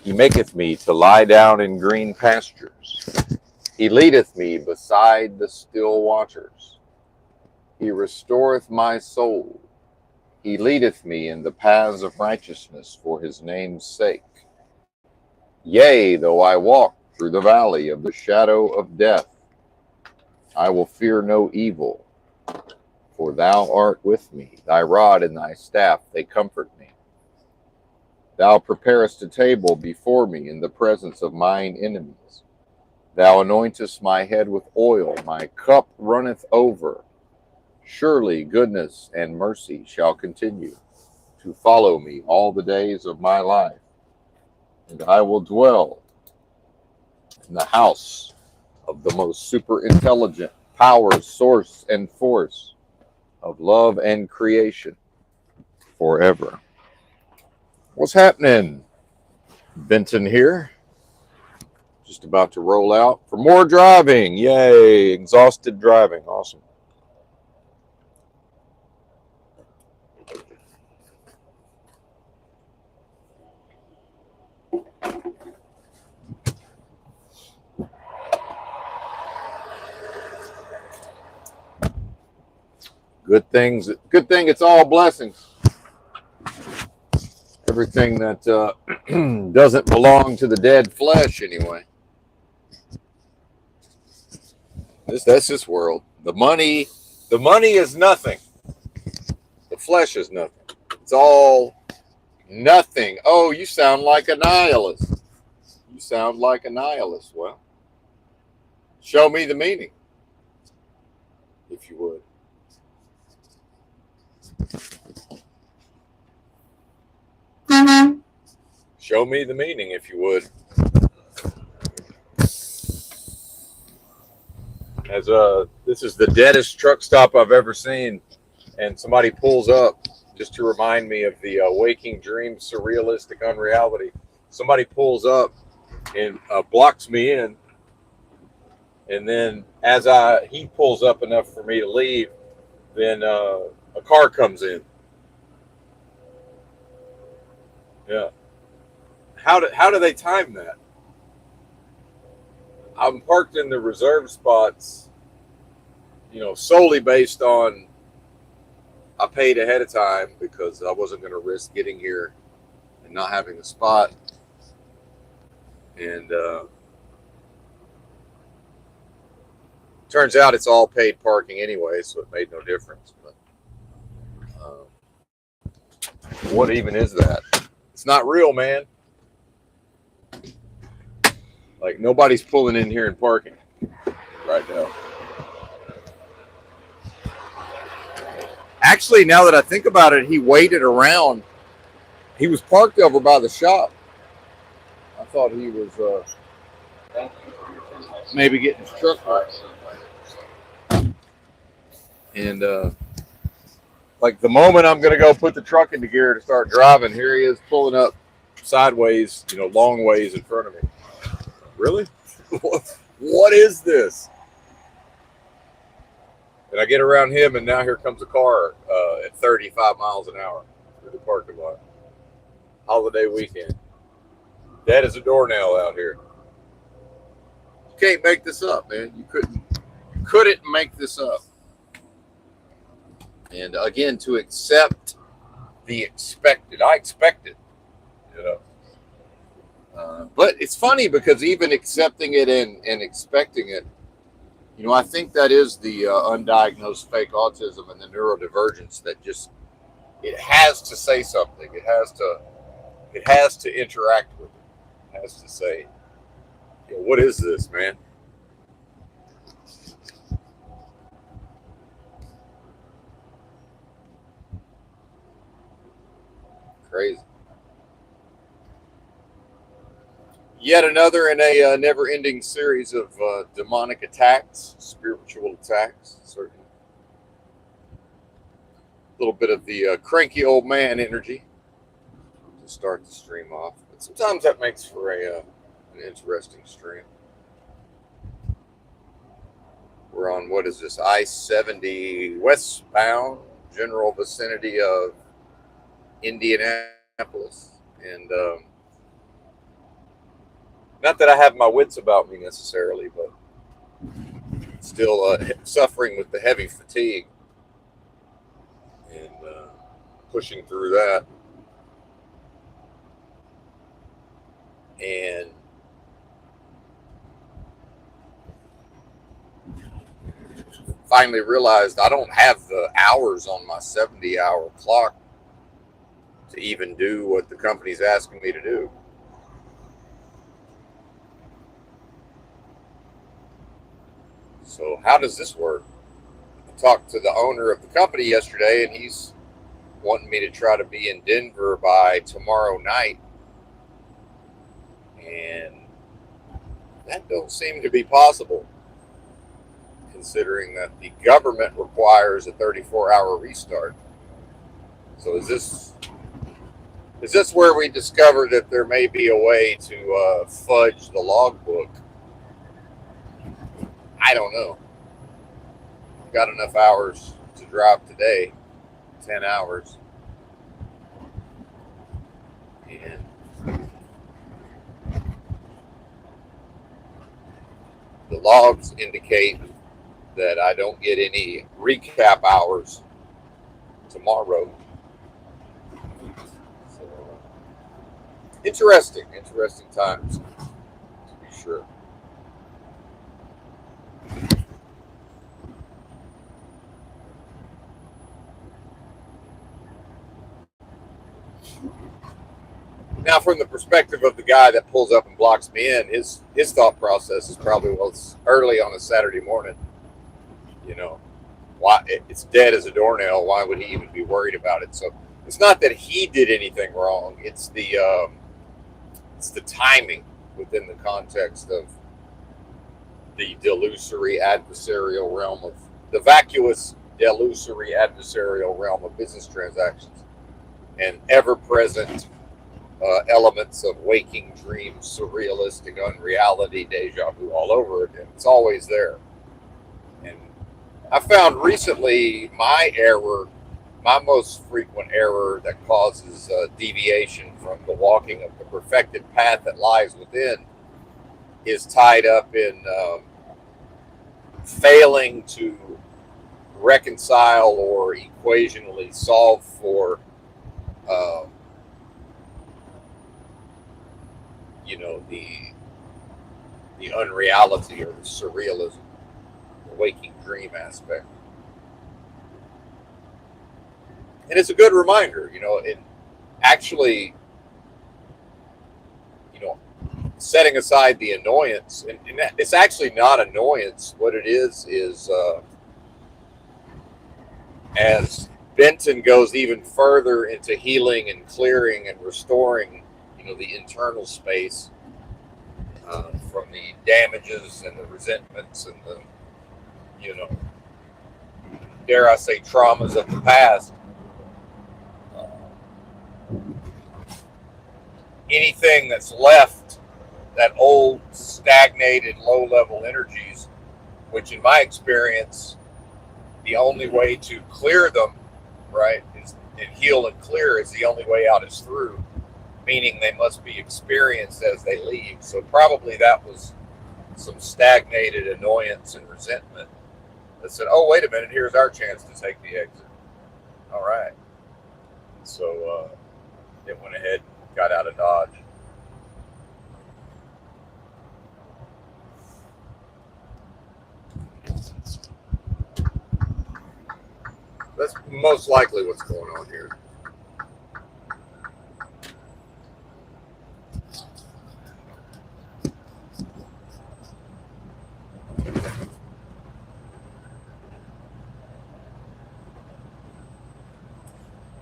He maketh me to lie down in green pastures. He leadeth me beside the still waters. He restoreth my soul. He leadeth me in the paths of righteousness for his name's sake. Yea, though I walk through the valley of the shadow of death, I will fear no evil, for thou art with me. Thy rod and thy staff, they comfort me. Thou preparest a table before me in the presence of mine enemies. Thou anointest my head with oil, my cup runneth over. Surely goodness and mercy shall continue to follow me all the days of my life, and I will dwell in the house of the most super intelligent power, source, and force of love and creation forever. What's happening? Benton here. Just about to roll out for more driving. Yay. Exhausted driving. Awesome. Good things. Good thing it's all blessings. Everything that doesn't belong to the dead flesh, anyway. That's this world. The money is nothing. The flesh is nothing. It's all nothing. Oh, you sound like a nihilist. You sound like a nihilist. Well, show me the meaning, if you would. Show me the meaning, if you would. As this is the deadest truck stop I've ever seen, and somebody pulls up just to remind me of the waking dream surrealistic unreality. Somebody pulls up and blocks me in, and then as he pulls up enough for me to leave, then a car comes in. Yeah. How do they time that? I'm parked in the reserve spots, solely based on I paid ahead of time because I wasn't going to risk getting here and not having a spot. And turns out it's all paid parking anyway, so it made no difference. But what even is that? It's not real, man. Like, nobody's pulling in here and parking right now. Actually, now that I think about it, he waited around. He was parked over by the shop. I thought he was maybe getting his truck right. And like the moment I'm going to go put the truck into gear to start driving, here he is pulling up sideways, long ways in front of me. Really? What is this? And I get around him, and now here comes a car at 35 miles an hour through the parking lot. Holiday weekend. Dead as a doornail out here. You can't make this up, man. You couldn't make this up. And again, to accept the expected. I expected, but it's funny because even accepting it and expecting it, I think that is the undiagnosed fake autism and the neurodivergence that just, it has to say something. It has to interact with it. It has to say, what is this, man? Crazy. Yet another in a never-ending series of demonic attacks, spiritual attacks, certainly. A little bit of the cranky old man energy to start the stream off. But sometimes that makes for an interesting stream. We're on, what is this, I-70 westbound, general vicinity of Indianapolis. And Not that I have my wits about me necessarily, but still suffering with the heavy fatigue and pushing through that. And finally realized I don't have the hours on my 70-hour clock to even do what the company's asking me to do. So how does this work? I talked to the owner of the company yesterday, and he's wanting me to try to be in Denver by tomorrow night. And that don't seem to be possible, considering that the government requires a 34-hour restart. So is this where we discover that there may be a way to fudge the logbook? I don't know. I've got enough hours to drive today, 10 hours. And the logs indicate that I don't get any recap hours tomorrow. So, interesting times, to be sure. Now, from the perspective of the guy that pulls up and blocks me in, his thought process is probably, well, it's early on a Saturday morning. You know, why it's dead as a doornail? Why would he even be worried about it? So it's not that he did anything wrong. It's the timing within the context of the delusory adversarial realm of the vacuous delusory adversarial realm of business transactions and ever-present elements of waking dreams, surrealistic unreality, deja vu all over again. It's always there. And I found recently my most frequent error that causes deviation from the walking of the perfected path that lies within is tied up in failing to reconcile or equationally solve for the unreality or the surrealism, the waking dream aspect. And it's a good reminder, it actually, setting aside the annoyance, and it's actually not annoyance. What it is as Benton goes even further into healing and clearing and restoring, the internal space from the damages and the resentments and the, dare I say, traumas of the past. Anything that's left, that old, stagnated, low-level energies, which in my experience, the only way to clear them, right, and heal and clear is the only way out is through, meaning they must be experienced as they leave. So probably that was some stagnated annoyance and resentment that said, oh, wait a minute, here's our chance to take the exit. All right. So it went ahead and got out of Dodge. That's most likely what's going on here.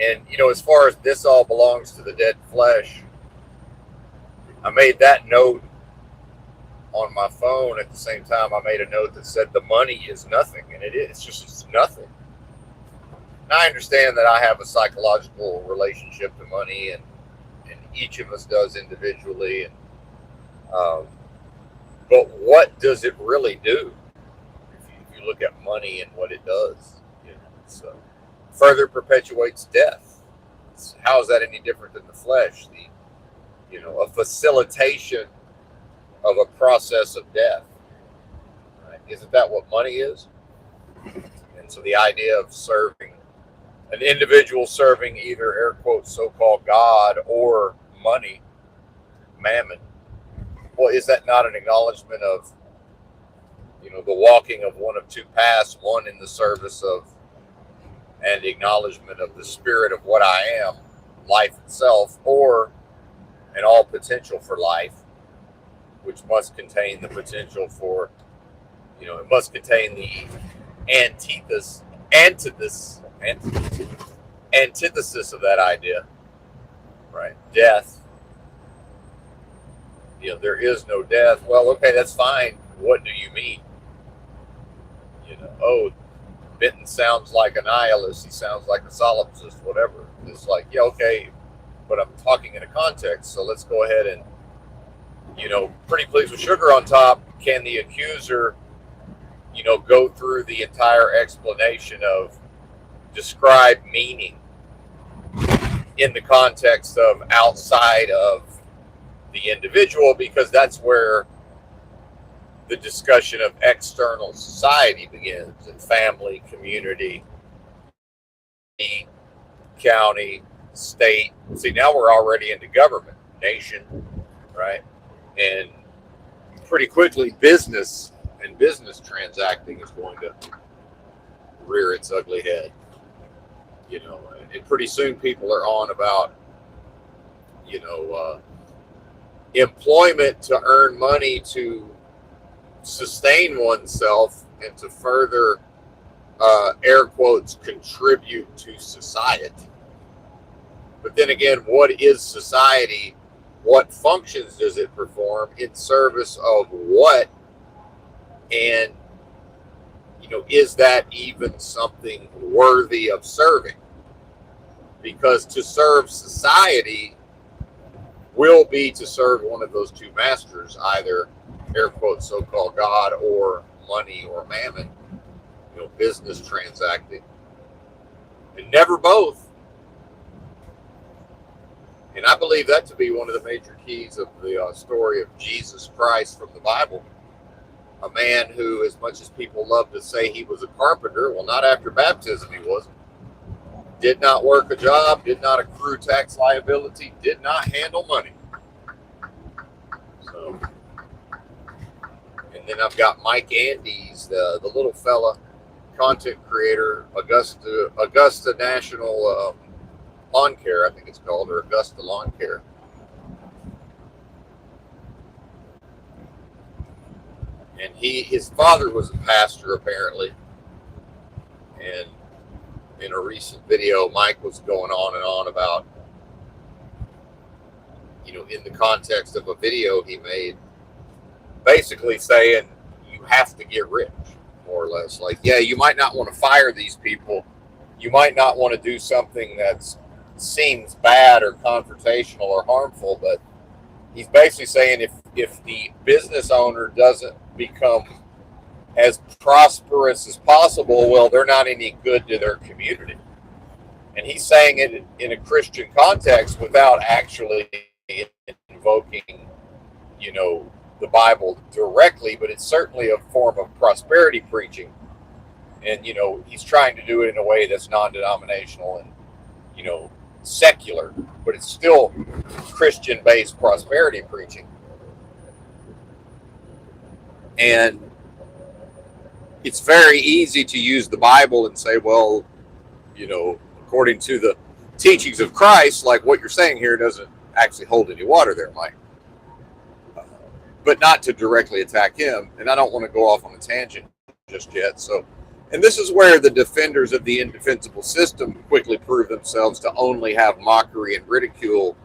And, as far as this all belongs to the dead flesh, I made that note on my phone. At the same time, I made a note that said the money is nothing. And it is. It's nothing. And I understand that I have a psychological relationship to money, and each of us does individually. And but what does it really do? If you look at money and what it does, it's further perpetuates death. How is that any different than the flesh? A facilitation of a process of death. Right? Isn't that what money is? And so the idea of serving, an individual serving either air quotes so-called God or money, mammon, well, is that not an acknowledgement of, the walking of one of two paths, one in the service of and acknowledgement of the spirit of what I am, life itself, or an all potential for life, which must contain the potential for, it must contain the antithesis of that idea, right? Death. There is no death. Well, okay, that's fine. What do you mean? Benton sounds like a nihilist. He sounds like a solipsist, whatever. It's like, yeah, okay, but I'm talking in a context. So let's go ahead and, pretty please with sugar on top. Can the accuser, go through the entire explanation of described meaning in the context of outside of the individual, because that's where the discussion of external society begins, and family, community, county, state. See, now we're already into government, nation, right? And pretty quickly, business and business transacting is going to rear its ugly head. And pretty soon people are on about, employment to earn money to sustain oneself and to further, air quotes, contribute to society. But then again, what is society? What functions does it perform in service of what? And, is that even something worthy of serving? Because to serve society will be to serve one of those two masters, either air quotes so-called God or money or mammon, business transacting, and never both. And I believe that to be one of the major keys of the story of Jesus Christ from the Bible. A man who, as much as people love to say he was a carpenter, well, not after baptism he wasn't. Did not work a job, did not accrue tax liability, did not handle money. So, and then I've got Mike Andes, the little fella, content creator, Augusta National Lawn Care, I think it's called, or Augusta Lawn Care. And his father was a pastor, apparently. And in a recent video, Mike was going on and on about, in the context of a video he made, basically saying you have to get rich, more or less. Like, yeah, you might not want to fire these people. You might not want to do something that seems bad or confrontational or harmful, but he's basically saying if the business owner doesn't become as prosperous as possible, well, they're not any good to their community. And he's saying it in a Christian context without actually invoking, the Bible directly, but it's certainly a form of prosperity preaching. And, he's trying to do it in a way that's non-denominational and, secular, but it's still Christian-based prosperity preaching. And it's very easy to use the Bible and say, well, according to the teachings of Christ, like what you're saying here doesn't actually hold any water there, Mike. But not to directly attack him. And I don't want to go off on a tangent just yet. So, and this is where the defenders of the indefensible system quickly prove themselves to only have mockery and ridicule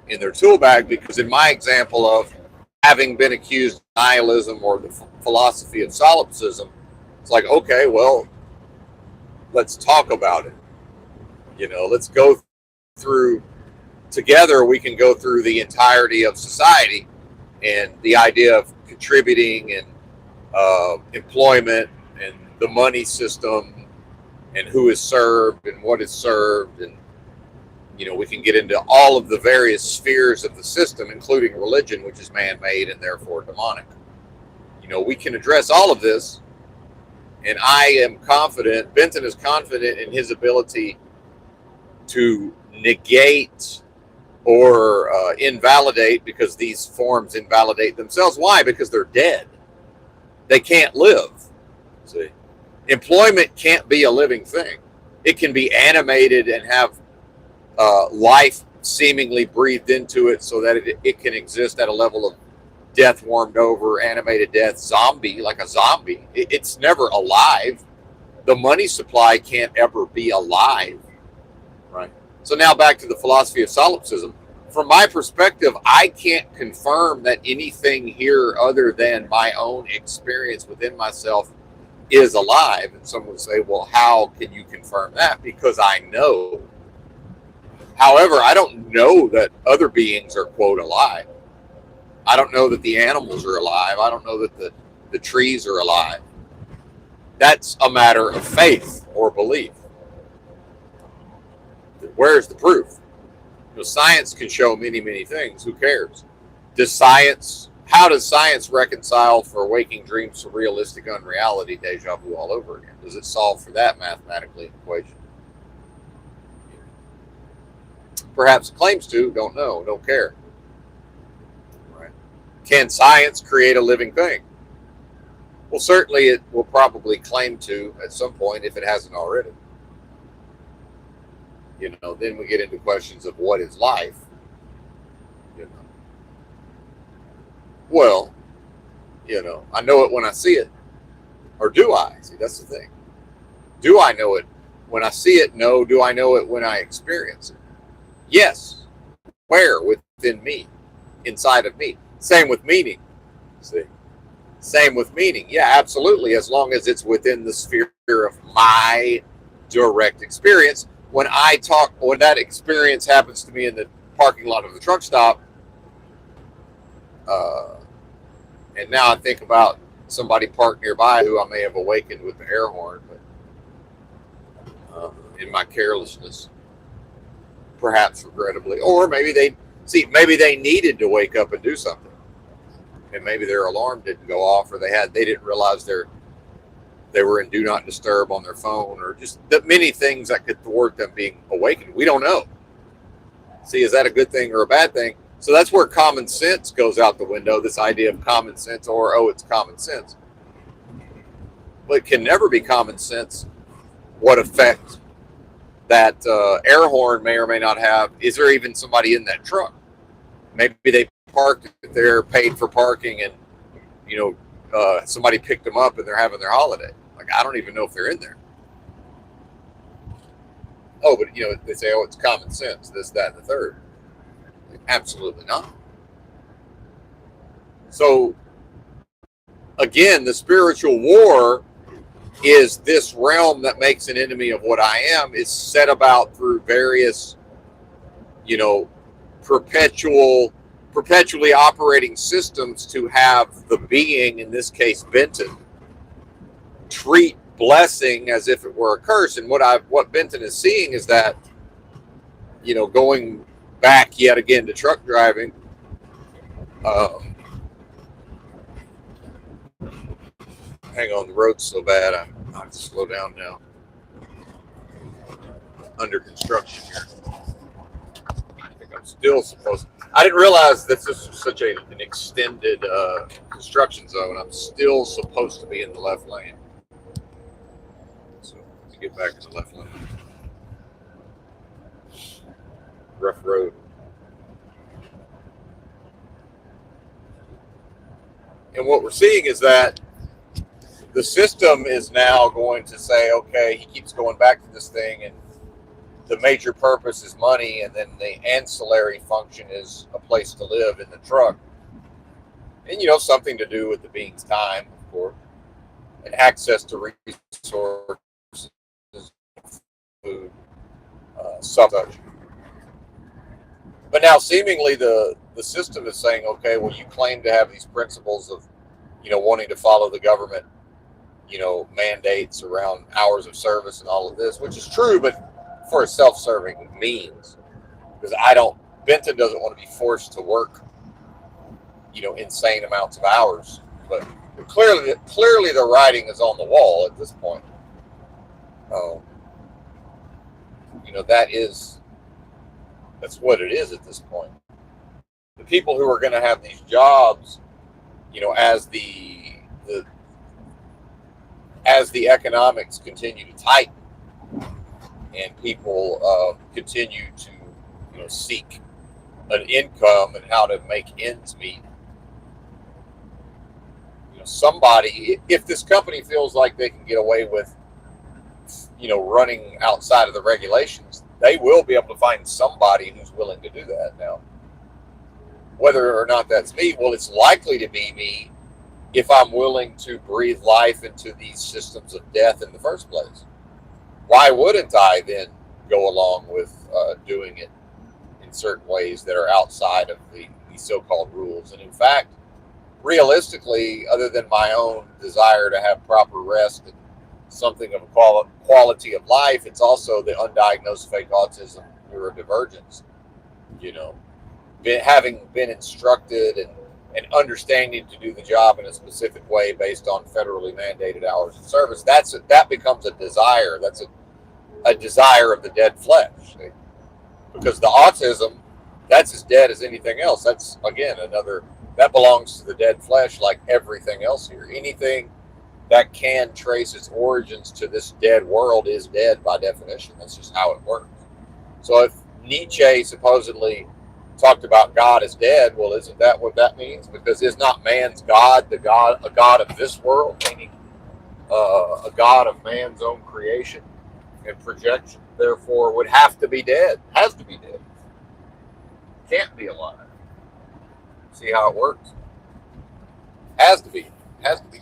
in their tool bag, because in my example of having been accused of nihilism or the philosophy of solipsism, it's like, okay, well, let's talk about it. Let's go through together. We can go through the entirety of society and the idea of contributing and employment and the money system and who is served and what is served and, We can get into all of the various spheres of the system, including religion, which is man-made and therefore demonic. We can address all of this, and I am confident, Benton is confident in his ability to negate or invalidate, because these forms invalidate themselves. Why? Because they're dead. They can't live. See, employment can't be a living thing. It can be animated and have life seemingly breathed into it so that it can exist at a level of death warmed over, animated death, zombie, like a zombie. It's never alive. The money supply can't ever be alive, right? So now back to the philosophy of solipsism. From my perspective, I can't confirm that anything here other than my own experience within myself is alive. And someone would say, well, how can you confirm that? Because I know. However, I don't know that other beings are, quote, alive. I don't know that the animals are alive. I don't know that the trees are alive. That's a matter of faith or belief. Where's the proof? Science can show many, many things. Who cares? How does science reconcile for waking dreams to realistic unreality, deja vu all over again? Does it solve for that mathematically equation? Perhaps it claims to, don't know, don't care. Right? Can science create a living thing? Well, certainly it will probably claim to at some point if it hasn't already. Then we get into questions of what is life. Well, I know it when I see it. Or do I? See, that's the thing. Do I know it when I see it? No. Do I know it when I experience it? Yes. Where? Within me. Inside of me. Same with meaning. See? Same with meaning. Yeah, absolutely. As long as it's within the sphere of my direct experience. When that experience happens to me in the parking lot of the truck stop, and now I think about somebody parked nearby who I may have awakened with the air horn, but in my carelessness, perhaps regrettably, or maybe they needed to wake up and do something, and maybe their alarm didn't go off, or they didn't realize they were in do not disturb on their phone, or just that many things that could thwart them being awakened. We don't know. See, is that a good thing or a bad thing? So that's where common sense goes out the window, this idea of common sense, or, oh, it's common sense. But it can never be common sense what effect that air horn may or may not have. Is there even somebody in that truck? Maybe they parked there, paid for parking, and, somebody picked them up and they're having their holiday. Like, I don't even know if they're in there. Oh, but, they say, oh, it's common sense, this, that, and the third. Like, absolutely not. So, again, the spiritual war is this realm that makes an enemy of what I am, is set about through various, perpetually operating systems to have the being, in this case Benton, treat blessing as if it were a curse. And what Benton is seeing is that, going back yet again to truck driving, hang on, the road's so bad I have to slow down now. Under construction here. I think I'm still supposed to. I didn't realize that this was such an extended construction zone. I'm still supposed to be in the left lane. So let's get back to the left lane. Rough road. And what we're seeing is that the system is now going to say, okay, he keeps going back to this thing, and the major purpose is money, and then the ancillary function is a place to live in the truck. And, something to do with the being's time, of course, and access to resources, food, such. But now seemingly the system is saying, okay, well, you claim to have these principles of, wanting to follow the government, mandates around hours of service and all of this, which is true, but for a self-serving means. because Benton doesn't want to be forced to work, insane amounts of hours. But clearly the writing is on the wall at this point. That's what it is at this point. The people who are going to have these jobs, as the economics continue to tighten and people continue to seek an income and how to make ends meet, somebody, if this company feels like they can get away with running outside of the regulations, they will be able to find somebody who's willing to do that. Now, whether or not that's me, well, it's likely to be me if I'm willing to breathe life into these systems of death in the first place. Why wouldn't I then go along with doing it in certain ways that are outside of the so-called rules? And in fact, realistically, other than my own desire to have proper rest and something of a quality of life, it's also the undiagnosed fake autism neurodivergence. Having been instructed and understanding to do the job in a specific way based on federally mandated hours of service, that becomes a desire. That's a desire of the dead flesh. Because the autism, that's as dead as anything else. That's, again, that belongs to the dead flesh like everything else here. Anything that can trace its origins to this dead world is dead by definition. That's just how it works. So if Nietzsche supposedly talked about God as dead, well, isn't that what that means? Because is not man's God a God of this world, meaning a God of man's own creation and projection, therefore would have to be dead, has to be dead, can't be alive. See how it works? Has to be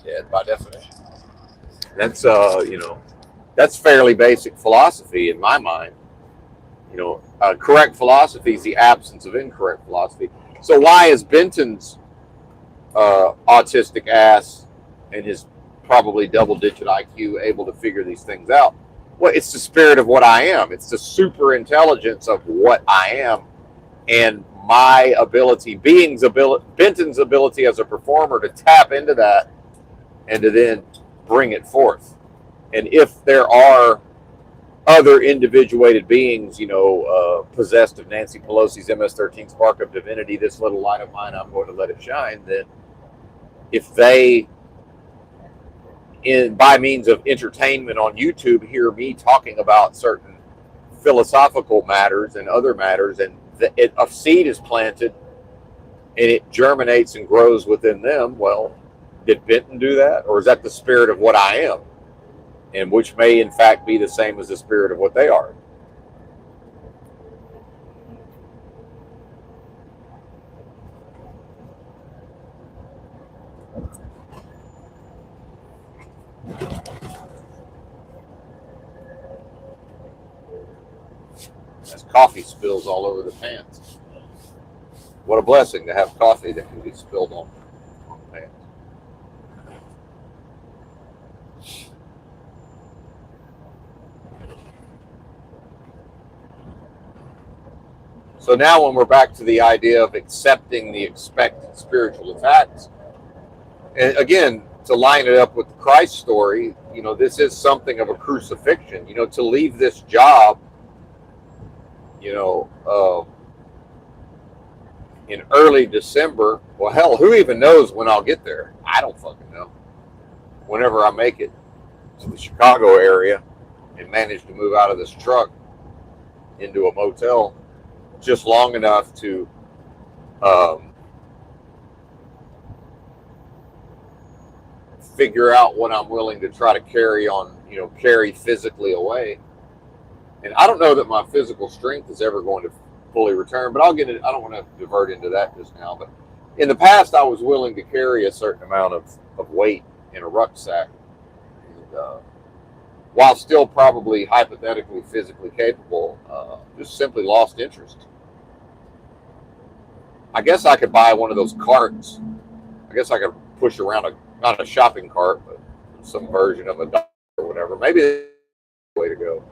dead by definition. That's that's fairly basic philosophy in my mind. Correct philosophy is the absence of incorrect philosophy. So why is Benton's autistic ass and his probably double-digit IQ able to figure these things out? Well, it's the spirit of what I am. It's the super intelligence of what I am, and my ability, Benton's ability as a performer to tap into that and to then bring it forth. And if there are other individuated beings, possessed of Nancy Pelosi's MS-13 spark of divinity, this little light of mine, I'm going to let it shine, then if they, by means of entertainment on YouTube, hear me talking about certain philosophical matters and other matters, and a seed is planted and it germinates and grows within them, well, did Benton do that? Or is that the spirit of what I am? And which may in fact be the same as the spirit of what they are. As coffee spills all over the pants. What a blessing to have coffee that can be spilled on pants. So now when we're back to the idea of accepting the expected spiritual attacks, and again, to line it up with the Christ story, this is something of a crucifixion. To leave this job, in early December, well, hell, who even knows when I'll get there? I don't fucking know. Whenever I make it to the Chicago area and manage to move out of this truck into a motel just long enough to figure out what I'm willing to try to carry physically away. And I don't know that my physical strength is ever going to fully return, but I'll get it. I don't want to divert into that just now. But in the past, I was willing to carry a certain amount of weight in a rucksack. And, while still probably hypothetically physically capable, just simply lost interest. I guess I could buy one of those carts. I guess I could push around not a shopping cart, but some version of a dog or whatever. Maybe that's the way to go.